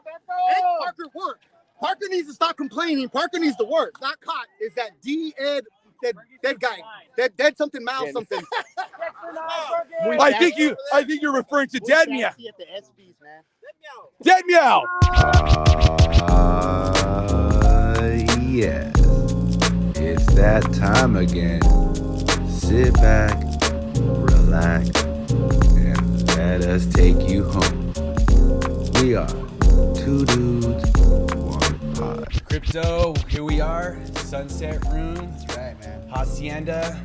Make Parker work. Parker needs to stop complaining. Parker needs to work. Not caught. Is that D-Ed, that guy. That something mouth something. I think you're referring to Dead Meow. At the SBs, man. Dead Meow. Yeah. It's that time again. Sit back, relax, and let us take you home. We are two dudes, one pod. Crypto, here we are. Sunset Room. That's right, man. Hacienda.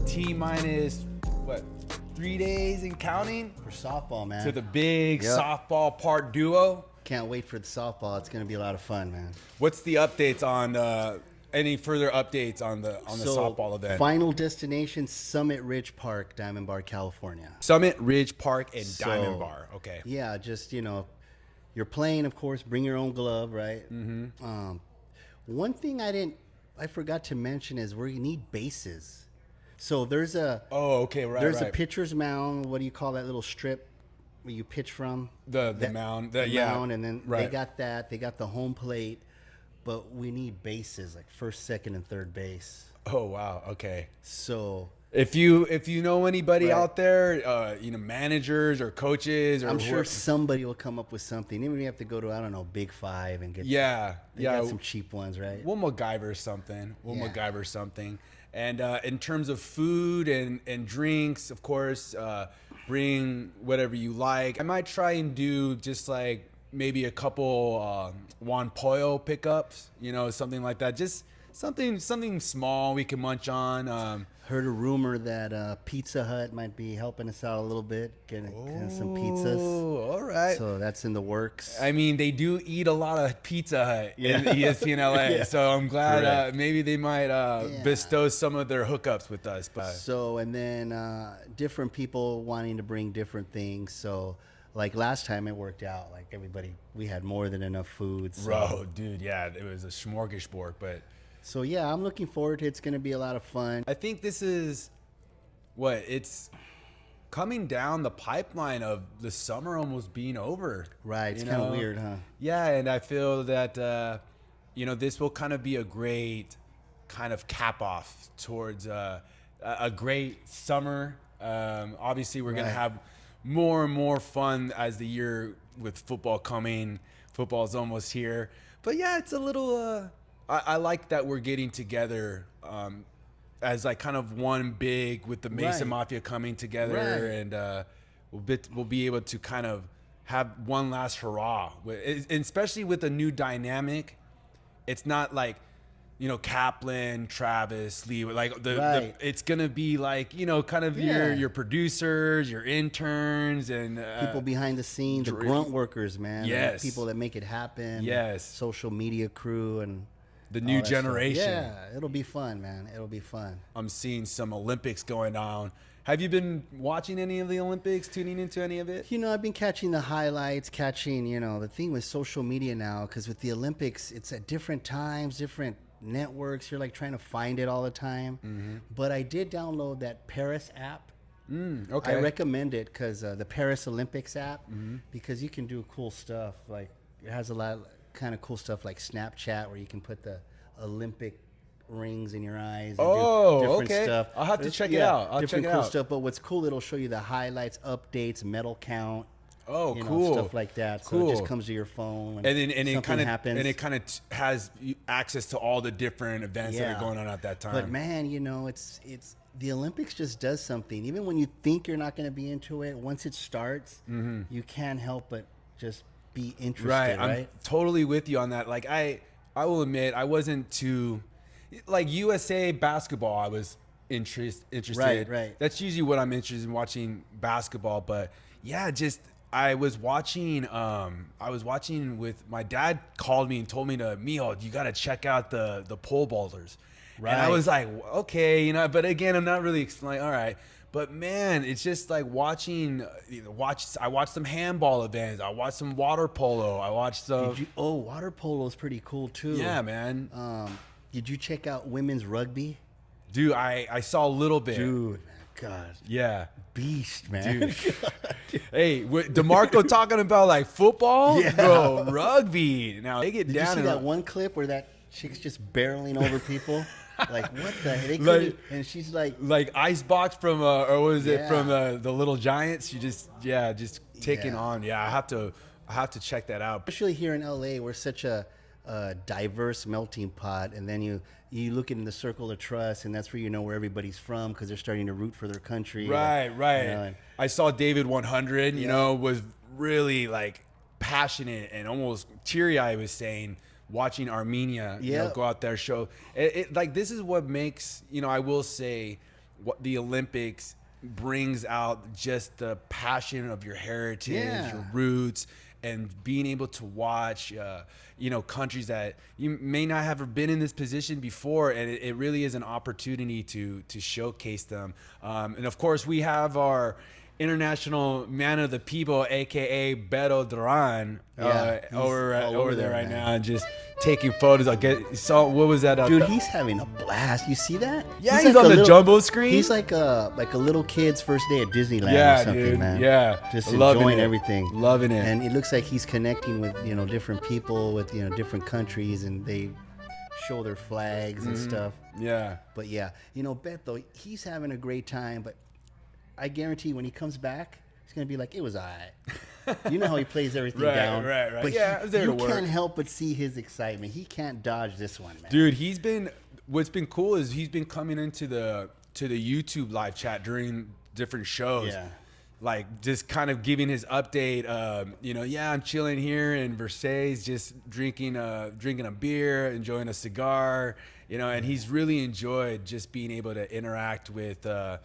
T-minus, 3 days and counting? For softball, man. To the big softball part duo. Can't wait for the softball. It's going to be a lot of fun, man. What's the updates on any further updates on the softball event? Final destination, Summit Ridge Park, Diamond Bar, California. Summit Ridge Park and Diamond Bar. Okay. Yeah, just, you're playing, of course, bring your own glove, right? Mm-hmm. One thing I forgot to mention is we need bases. So there's a a pitcher's mound. What do you call that little strip where you pitch from? The mound. Mound, and then they got that. They got the home plate, but we need bases like first, second, and third base. Oh wow. Okay. So if you know anybody out there, managers or coaches, or I'm sure somebody will come up with something. Even if we have to go to Big Five and get got some cheap ones, right? We'll MacGyver something. And in terms of food and drinks, of course, bring whatever you like. I might try and do just like maybe a couple Juan Pollo pickups, something like that. Just something small we can munch on. Heard a rumor that Pizza Hut might be helping us out a little bit, getting some pizzas. Oh, all right. So that's in the works. I mean, they do eat a lot of Pizza Hut in ESPN LA, so I'm glad maybe they might bestow some of their hookups with us. But so, and then different people wanting to bring different things. So, like last time it worked out. Like everybody, we had more than enough food. So. Bro, dude, it was a smorgasbord, but... So, yeah, I'm looking forward to it. It's going to be a lot of fun. I think this is it's coming down the pipeline of the summer almost being over. Right. It's kind of weird, huh? Yeah. And I feel that, this will kind of be a great kind of cap off towards a great summer. Obviously, we're going to have more and more fun as the year with football coming. Football's almost here. But, yeah, it's a little... I like that we're getting together as like kind of one big with the Mesa Mafia coming together, and we'll be able to kind of have one last hurrah, and especially with a new dynamic. It's not like Kaplan, Travis, Lee, like it's gonna be like kind of your producers, your interns, and people behind the scenes, the grunt workers, man. Yes, the people that make it happen. Yes, social media crew and. The new generation. Yeah, it'll be fun, man. It'll be fun. I'm seeing some Olympics going on. Have you been watching any of the Olympics, tuning into any of it? I've been catching the highlights, the thing with social media now, because with the Olympics, it's at different times, different networks. You're like trying to find it all the time. Mm-hmm. But I did download that Paris app. Okay. I recommend it because the Paris Olympics app, because you can do cool stuff. Like it has a lot of kind of cool stuff like Snapchat where you can put the Olympic rings in your eyes and do different stuff. I'll have to check it out. I'll different check it cool out. stuff. But what's cool, it'll show you the highlights, updates, medal count. Oh, cool. Stuff like that. So it just comes to your phone. And it kind of has access to all the different events that are going on at that time. But man, it's the Olympics just does something. Even when you think you're not going to be into it, once it starts, you can't help but just be interested, right? I'm totally with you on that. Like I will admit I wasn't too like USA basketball. I was interested. Right. That's usually what I'm interested in, watching basketball. But yeah, I was watching with my dad. Called me and told me you got to check out the pole vaulters. Right. And I was like, okay, but again, I'm not really explaining. All right. But man, it's just like watching. I watched some handball events. I watched some water polo. I watched some. Water polo is pretty cool too. Yeah, man. Did you check out women's rugby? Dude, I saw a little bit. Dude, God. Yeah. Beast, man. Dude. Hey, DeMarco talking about like football, Yeah. bro, rugby. Now they get Did you down see and that one clip where that chick's just barreling over people? Like, what the heck? They Like- couldn't, and she's like, Icebox from or was it Yeah. from the Little Giants? You just taking Yeah. on. Yeah, I have to check that out. especially here in LA, we're such a diverse melting pot, and then you look in the circle of trust, and that's where you know where everybody's from because they're starting to root for their country. Right. You know, and- I saw David 100. You Yeah. know, was really like passionate and almost teary-eyed. Was saying watching Armenia, you know, Yeah. go out there show it. Like this is what makes, you know, I will say, what the Olympics brings out just the passion of your heritage, Yeah. your roots, and being able to watch, you know, countries that you may not have been in this position before, and it really is an opportunity to showcase them. And of course, we have our international man of the people, aka Beto Duran, Yeah, he's over all over there there, right man. now, and just taking photos. What was that? Dude, he's having a blast. You see that? Yeah, he's on like a the little- jumbo screen. He's like a little kid's first day at Disneyland Yeah, or something, dude. man. Yeah. Just Loving enjoying it. everything, Loving it. And it looks like he's connecting with different people with different countries, and they show their flags and stuff. Yeah. But yeah, Beto, he's having a great time. But I guarantee when he comes back, he's gonna be like, it was alright. You know how he plays everything Right, down. right. But Yeah, I was there you to work. can't help but see his excitement. He can't dodge this one, man. Dude, what's been cool is he's been coming into the YouTube live chat during different shows. Yeah. Like just kind of giving his update. I'm chilling here in Versailles, just drinking a beer, enjoying a cigar. And he's really enjoyed just being able to interact with the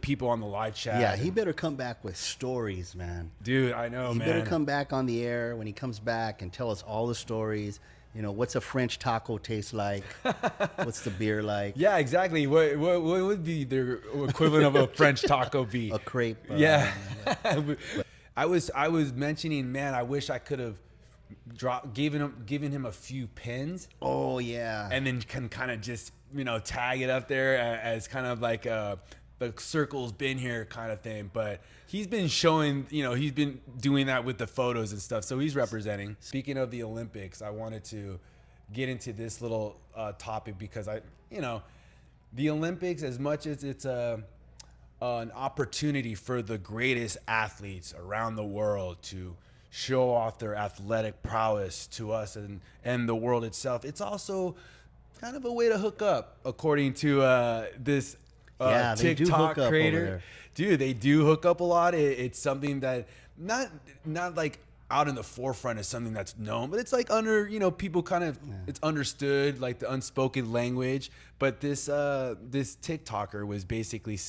people on the live chat. Yeah, he better come back with stories, man. Dude, I know, He man. better come back on the air when he comes back and tell us all the stories. What's a French taco taste like? What's the beer like? Yeah, exactly. What would be the equivalent of a French taco be? A crepe. Yeah. I was mentioning, man, I wish I could have given him a few pins, Oh, yeah. and then can kind of just tag it up there as kind of like the circle's been here kind of thing. But he's been showing, he's been doing that with the photos and stuff, so he's representing. Speaking of the Olympics, I wanted to get into this little topic because the Olympics, as much as it's an opportunity for the greatest athletes around the world to show off their athletic prowess to us and the world itself, it's also kind of a way to hook up, according to this Yeah, they do TikTok hook up over creator. there. Dude, they do hook up a lot. It's something that not like out in the forefront is something that's known, but it's like under, people kind of, it's understood, like the unspoken language. But this TikToker was basically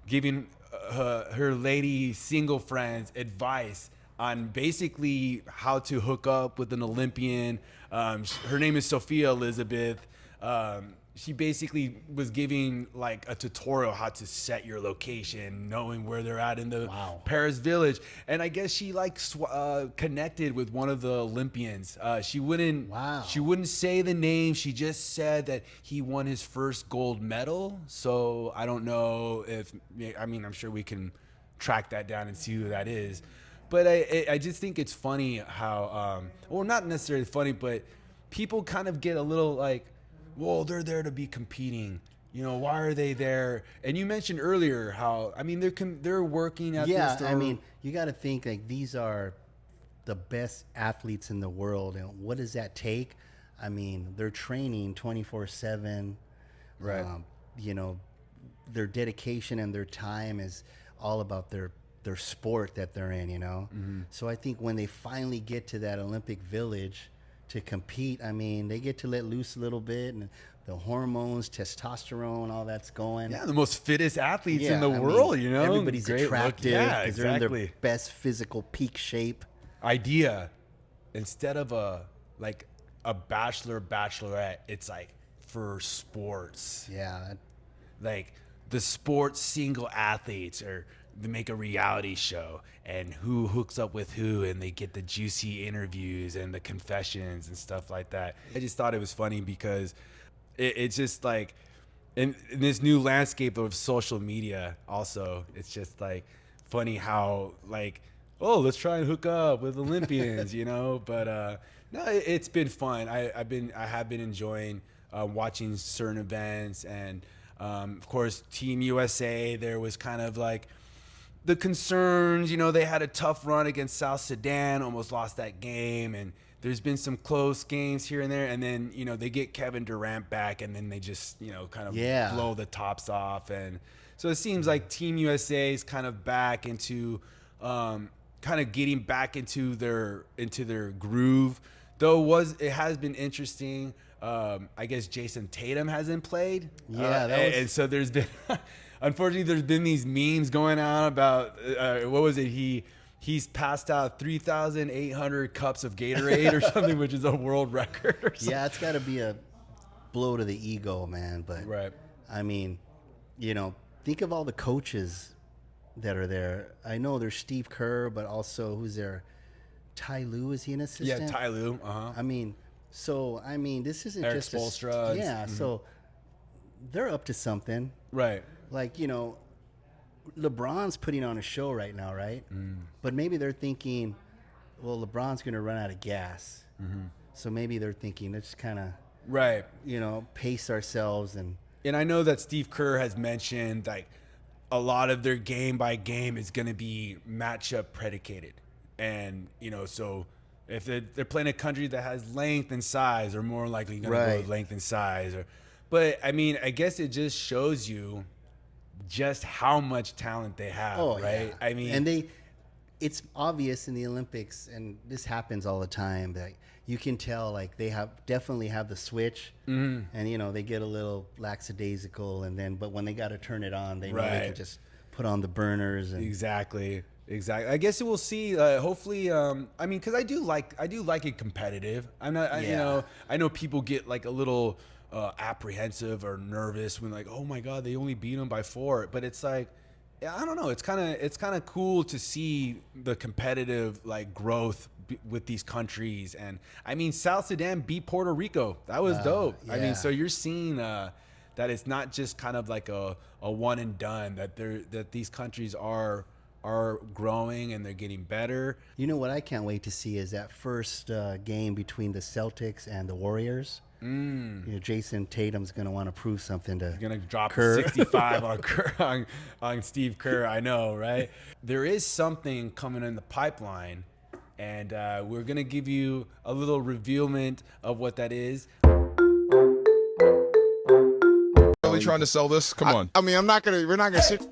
giving her lady single friends advice on basically how to hook up with an Olympian. Her name is Sophia Elizabeth. She basically was giving like a tutorial how to set your location, knowing where they're at in the Paris Village. And I guess she connected with one of the Olympians. She wouldn't say the name. She just said that he won his first gold medal. So I don't know I'm sure we can track that down and see who that is. But I just think it's funny how, not necessarily funny, but people kind of get a little like, well, they're there to be competing. Why are they there? And you mentioned earlier how, they're working at this. Yeah, you got to think like these are the best athletes in the world, and what does that take? They're training 24/7. Right. Their dedication and their time is all about their sport that they're in. Mm-hmm. So I think when they finally get to that Olympic Village to compete, they get to let loose a little bit, and the hormones, testosterone, all that's going. Yeah, the most fittest athletes in the world, Everybody's Great look. attractive Yeah, because they're in their exactly. best physical peak shape. Idea, instead of a bachelorette, it's like for sports. Yeah. Like the sports single athletes, or they make a reality show and who hooks up with who, and they get the juicy interviews and the confessions and stuff like that. I just thought it was funny because it's just like in this new landscape of social media also, it's just like funny how like, oh, let's try and hook up with Olympians, you know. But no, it's been fun. I have been enjoying watching certain events, and of course, Team USA. There was kind of like the concerns, you know, they had a tough run against South Sudan, almost lost that game, and there's been some close games here and there, and then, you know, they get Kevin Durant back, and then they just, you know, kind of blow the tops off. And so it seems like Team USA is kind of back into kind of getting back into their groove. Though it has been interesting. I guess Jason Tatum hasn't played. Yeah, and so there's been unfortunately there's been these memes going on about what was it? He's passed out 3,800 cups of Gatorade or something, which is a world record or something. Yeah, it's got to be a blow to the ego, man. But right. I mean, you know, think of all the coaches that are there. I know there's Steve Kerr, but also who's there? Ty Lue, is he an assistant? Yeah, Ty Lue. I mean, this isn't Eric just Spoelstra. So they're up to something. Right. Like, you know, LeBron's putting on a show right now, right? But maybe they're thinking, well, LeBron's going to run out of gas. So maybe they're thinking, let's kind of, right, you know, pace ourselves. And I know that Steve Kerr has mentioned like a lot of their game by game is going to be matchup predicated. And, you know, so if they're playing a country that has length and size, they're more likely going to go with length and size. But, I mean, I guess it just shows you just how much talent they have, right? Yeah. I mean, and it's obvious in the Olympics, and this happens all the time, that you can tell like they definitely have the switch, and you know, they get a little lackadaisical, but when they got to turn it on, they know they can just put on the burners. And Exactly. I guess we'll see. Hopefully, I mean, because I do like it competitive. I'm not, you know, I know people get like a little apprehensive or nervous when like, oh my God, they only beat them by 4. But it's like, I don't know. It's kind of cool to see the competitive like growth with these countries. And I mean, South Sudan beat Puerto Rico. That was dope. I mean, so you're seeing that it's not just kind of like a one and done. That these countries are growing and they're getting better. You know what I can't wait to see is that first game between the Celtics and the Warriors. You know, Jason Tatum's going to want to prove something to He's going to drop Kerr. 65 on Steve Kerr. I know, right? There is something coming in the pipeline, and we're going to give you a little revealment of what that is. Really trying to sell this? Come on. I mean, we're not gonna sit.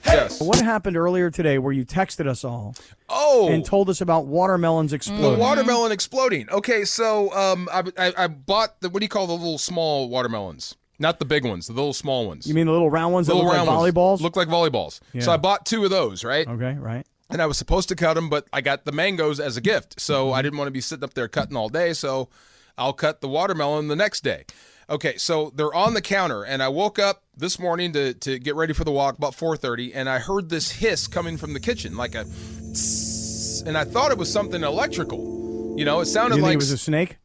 Yes. What happened earlier today where you texted us all Oh. and told us about watermelons The exploding? watermelon exploding. Okay, so I bought what do you call the little small watermelons? Not the big ones, the little small ones. You mean the little round ones that look like volleyballs? Look like volleyballs. Yeah. So I bought 2 of those, right? Okay, right. And I was supposed to cut them, but I got the mangoes as a gift. So I didn't want to be sitting up there cutting all day, so I'll cut the watermelon the next day. Okay, so they're on the counter, and I woke up this morning to get ready for the walk about 4:30, and I heard this hiss coming from the kitchen, like a tss, and I thought it was something electrical. You know, it sounded You think like it was a snake?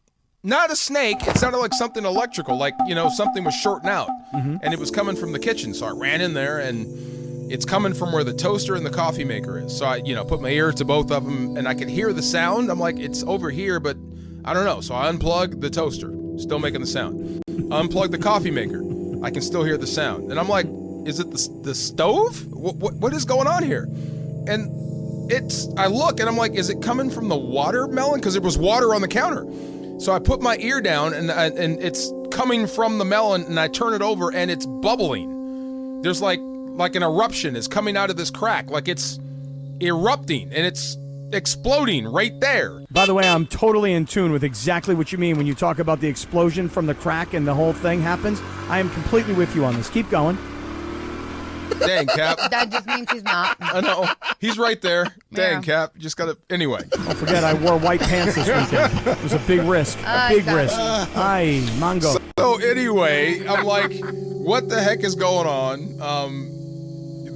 not a snake. It sounded like something electrical, like, you know, something was shorting out, and it was coming from the kitchen. So I ran in there, and it's coming from where the toaster and the coffee maker is. So I, you know, put my ear to both of them, and I could hear the sound. I'm like, it's over here, but I don't know. So I unplugged the toaster, still making the sound. Unplug the coffee maker. I can still hear the sound. And I'm like, is it the stove? What is going on here? And I look and I'm like, is it coming from the watermelon? Because there was water on the counter. So I put my ear down and it's coming from the melon, and I turn it over and it's bubbling. There's like an eruption is coming out of this crack. Like it's erupting and it's exploding right there. By the way, I'm totally in tune with exactly what you mean when you talk about the explosion from the crack and the whole thing happens. I am completely with you on this. Keep going. Dang, Cap. That just means he's not. I know. He's right there. Dang, Yeah. Cap. Just got to... Anyway. Don't forget, I wore white pants this weekend. It was a big risk. A big risk. Ay, mango. So anyway, I'm like, what the heck is going on?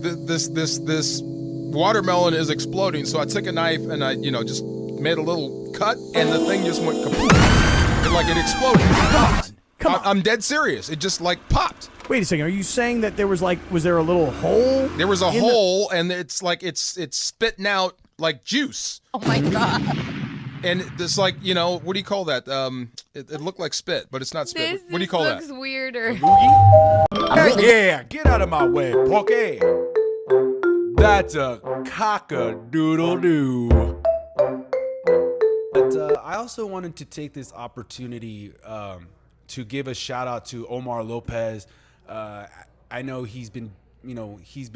This watermelon is exploding. So I took a knife and I, you know, just made a little cut, and the thing just went kaput. Like it exploded. Come on. I'm dead serious. It just like popped. Wait a second. Are you saying that there was there a little hole? There was a hole, and it's like it's spitting out like juice. Oh my God. And this, like, you know, what do you call that? It looked like spit, but it's not spit. What do you call that? This looks weirder. Yeah, get out of my way, Poke. That's a cock-a-doodle-doo. But I also wanted to take this opportunity to give a shout out to Omar Lopez. I know he's been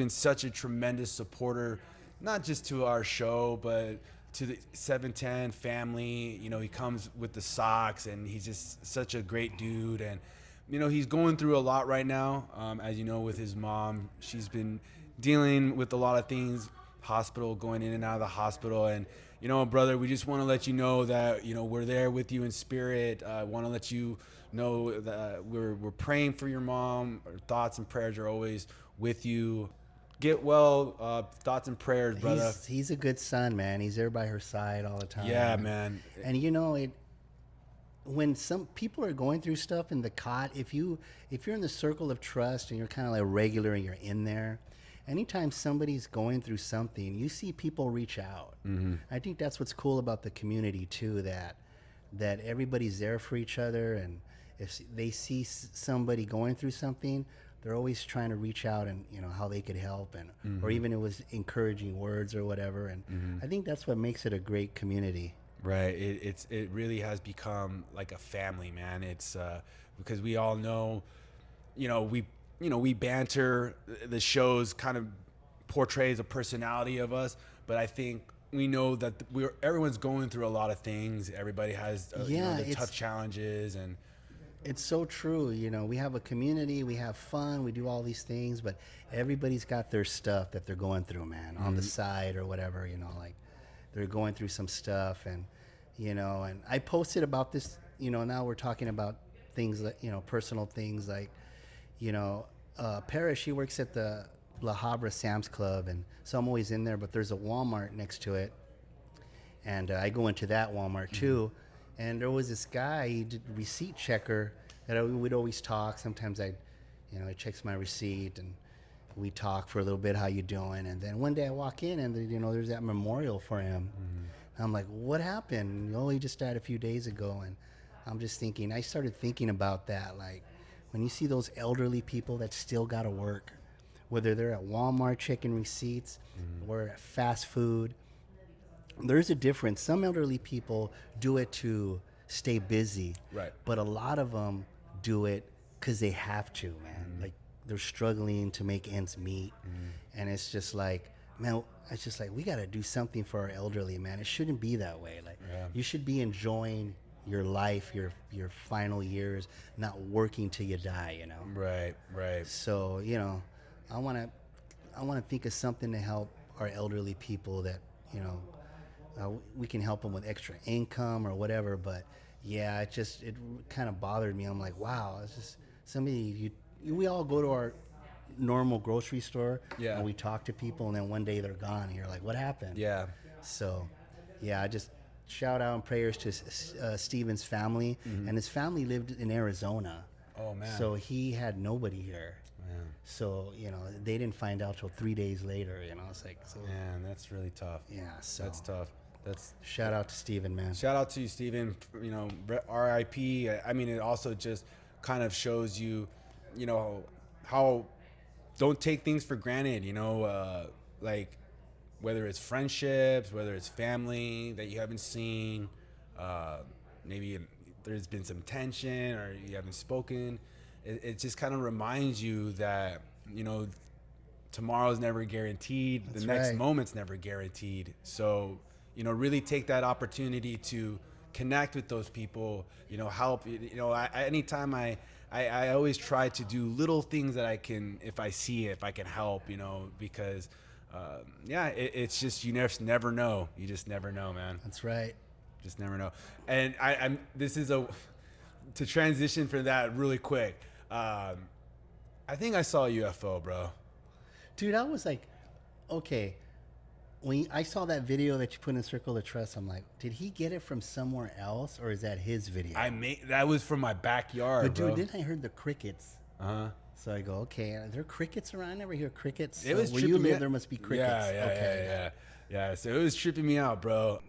such a tremendous supporter, not just to our show, but to the 710 family. You know, he comes with the socks, and he's just such a great dude. And you know, he's going through a lot right now, as you know, with his mom. She's been dealing with a lot of things, hospital, going in and out of the hospital. And you know, brother, we just want to let you know that, you know, we're there with you in spirit. I want to let you know that we're praying for your mom. Our thoughts and prayers are always with you. Get well. Thoughts and prayers, brother. He's a good son, man. He's there by her side all the time. Yeah, man. And you know, when some people are going through stuff in the cot, if you're in the circle of trust and you're kind of like regular and you're in there, anytime somebody's going through something, you see people reach out. Mm-hmm. I think that's what's cool about the community too, that everybody's there for each other, and if they see somebody going through something, they're always trying to reach out and, you know, how they could help, and or even it was encouraging words or whatever. And I think that's what makes it a great community. Right. It really has become like a family, man. It's because we all know, we banter. The shows kind of portrays a personality of us, but I think we know that everyone's going through a lot of things. Everybody has the tough challenges, and it's so true. You know, we have a community, we have fun, we do all these things, but everybody's got their stuff that they're going through, man, on the side or whatever, you know, like they're going through some stuff. And, you know, and I posted about this, you know, now we're talking about things like, you know, personal things like, you know, Paris, she works at the La Habra Sam's Club, and so I'm always in there, but there's a Walmart next to it. And I go into that Walmart too. And there was this guy, he did receipt checker, that we'd always talk. Sometimes he checks my receipt, and we talk for a little bit, how you doing? And then one day I walk in, and you know, there's that memorial for him. And I'm like, what happened? Oh, he just died a few days ago. And I started thinking about that. Like, when you see those elderly people that still got to work, whether they're at Walmart checking receipts or at fast food, there's a difference. Some elderly people do it to stay busy, right? But a lot of them do it because they have to, man. Like, they're struggling to make ends meet, and it's just like, man, it's just like, we got to do something for our elderly, man. It shouldn't be that way. Like, you should be enjoying your life, your final years, not working till you die, you know? Right. So, you know, I want to think of something to help our elderly people that, you know, we can help them with extra income or whatever. But yeah, it kind of bothered me. I'm like, wow, it's just somebody, we all go to our normal grocery store, and we talk to people, and then one day they're gone, and you're like, what happened? Yeah. So, yeah, I just shout out and prayers to Steven's family, and his family lived in Arizona. Oh, man. So he had nobody here. Man. So, you know, they didn't find out till 3 days later, you know. It's like, so, man, that's really tough. Yeah, so that's tough. Shout out to Steven, man. Shout out to you, Steven. You know, R.I.P. I mean, it also just kind of shows you, you know, how don't take things for granted, you know, like whether it's friendships, whether it's family that you haven't seen, maybe there's been some tension or you haven't spoken. It just kind of reminds you that, you know, tomorrow's never guaranteed. That's the next right. moment's never guaranteed. So, you know, really take that opportunity to connect with those people, you know, help. You know, anytime I always try to do little things that I can, if I can help, you know, because, it's just, you just never know. You just never know, man. That's right. Just never know. And to transition for that really quick, I think I saw a UFO, bro. Dude, I was like, okay, when I saw that video that you put in Circle of Trust, I'm like, did he get it from somewhere else, or is that his video? That was from my backyard, but dude, bro. then I heard the crickets. So I go, okay, are there crickets around? I never hear crickets. It was where you tripping me live, out. there must be crickets. Yeah. So it was tripping me out, bro.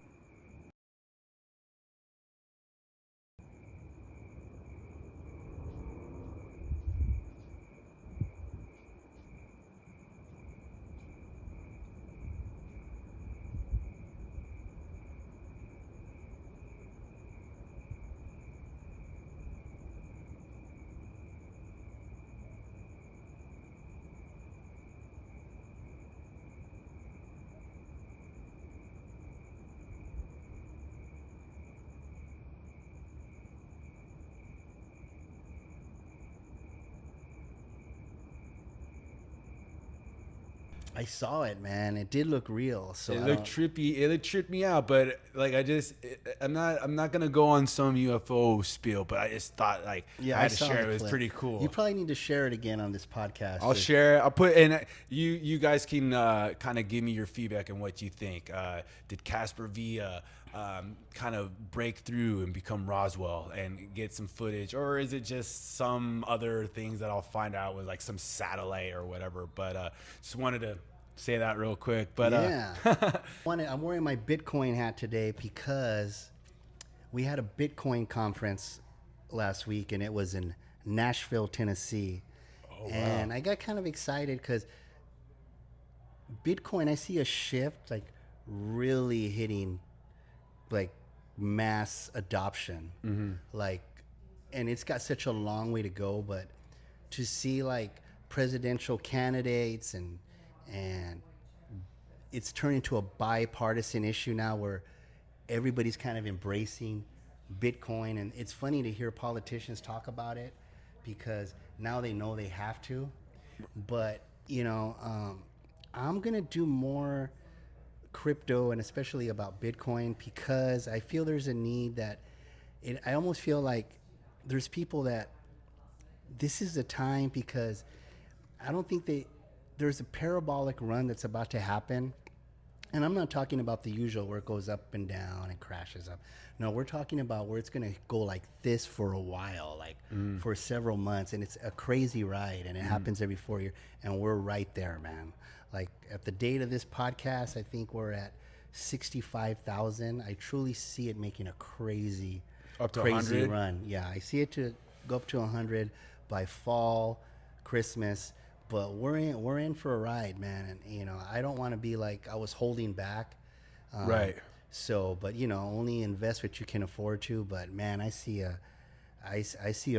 I saw it, man. It did look real. So It looked trippy. It tripped me out, but like I'm not gonna go on some UFO spiel, but I just thought like I had to saw share the it. It was clip. pretty cool. You probably need to share it again on this podcast. I'll share it. I'll put in. You guys can kind of give me your feedback and what you think. Did Casper V kind of break through and become Roswell and get some footage, or is it just some other things that I'll find out with like some satellite or whatever? But just wanted to say that real quick. But yeah, I'm wearing my Bitcoin hat today because we had a Bitcoin conference last week, and it was in Nashville, Tennessee. Oh, wow. And I got kind of excited because Bitcoin, I see a shift like really hitting like mass adoption. Like, and it's got such a long way to go, but to see like presidential candidates and it's turned into a bipartisan issue now where everybody's kind of embracing Bitcoin. And it's funny to hear politicians talk about it because now they know they have to. But, you know, I'm going to do more crypto and especially about Bitcoin because I feel there's a need that I almost feel like there's people that this is the time because I don't think there's a parabolic run that's about to happen. And I'm not talking about the usual where it goes up and down and crashes up. No, we're talking about where it's going to go like this for a while, like for several months. And it's a crazy ride and it happens every 4 years. And we're right there, man. Like at the date of this podcast, I think we're at 65,000. I truly see it making a crazy run. Yeah, I see it to go up to 100 by fall, Christmas. But we're in for a ride, man. And, you know, I don't want to be like I was holding back. Right. So, but, you know, only invest what you can afford to. But, man, I see a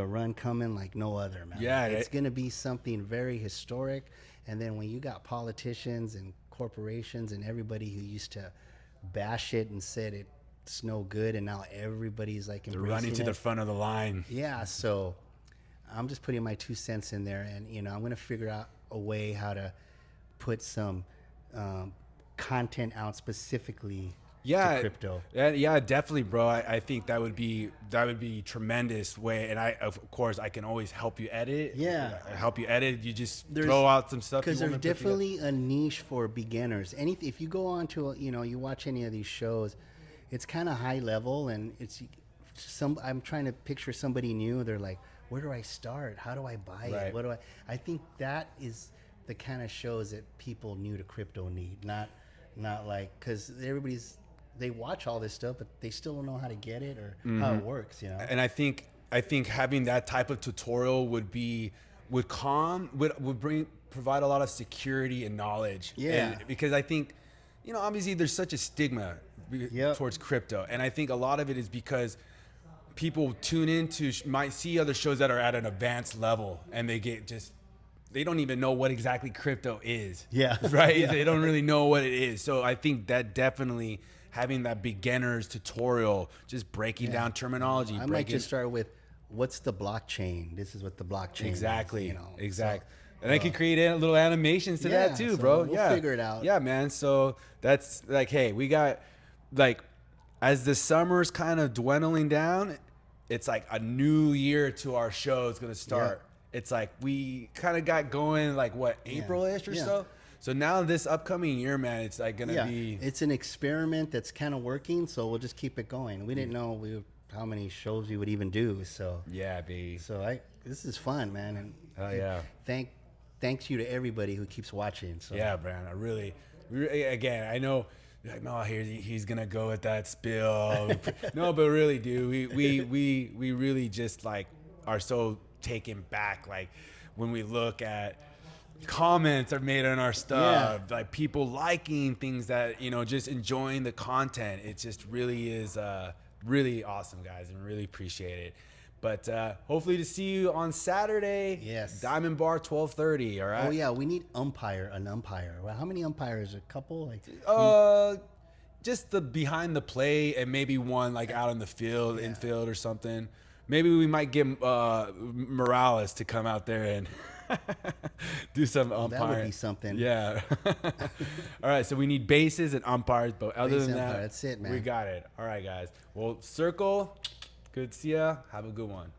run coming like no other, man. Yeah. It's going to be something very historic. And then when you got politicians and corporations and everybody who used to bash it and said it's no good, and now everybody's like embracing They're running to the front of the line. Yeah, so I'm just putting my 2 cents in there, and you know, I'm going to figure out a way how to put some content out specifically to crypto. Yeah, definitely, bro. I think that would be tremendous way, and of course I can always help you edit. Yeah, help you edit. You just throw out some stuff because there's definitely a niche for beginners. If you go on to you watch any of these shows, it's kind of high level, and I'm trying to picture somebody new. They're like, where do I start? How do I buy it? What do I think that is the kind of shows that people new to crypto need, not like, because they watch all this stuff, but they still don't know how to get it or how it works, you know? And I think having that type of tutorial would provide a lot of security and knowledge. Yeah. And because I think, you know, obviously there's such a stigma towards crypto. And I think a lot of it is because people tune into, might see other shows that are at an advanced level and they don't even know what exactly crypto is. Yeah. Right? Yeah. They don't really know what it is. So I think that definitely having that beginner's tutorial, just breaking down terminology. I might just start with, what's the blockchain? This is what the blockchain exactly is, you know? Exactly. And I can create little animations to that too, bro. We'll figure it out. Yeah, man. So that's like, hey, we got like, as the summer's kind of dwindling down, it's like a new year to our show is going to start. It's like we kind of got going like April-ish or so. So now this upcoming year, man, it's like gonna be. It's an experiment that's kind of working, so we'll just keep it going. We didn't know how many shows we would even do, so Yeah, B. so this is fun, man, and Oh yeah. thanks you to everybody who keeps watching. So Yeah, Brand. I really, again, I know. You're like, no, he's gonna go with that spill. No, but really, dude, we really just like are so taken back, like when we look at comments are made on our stuff, like people liking things that just enjoying the content. It just really is really awesome, guys, and really appreciate it. But hopefully to see you on Saturday. Yes. Diamond Bar, 12:30. All right. Oh yeah, we need an umpire. Well, how many umpires? A couple? Like Just the behind the plate and maybe one like out in the field, infield or something. Maybe we might get Morales to come out there and do some umpiring. that would be something. Yeah. All right, so we need bases and umpires, but other Base than that, umpire, that's it, man. we got it. All right, guys. Well, Circle, good to see ya. Have a good one.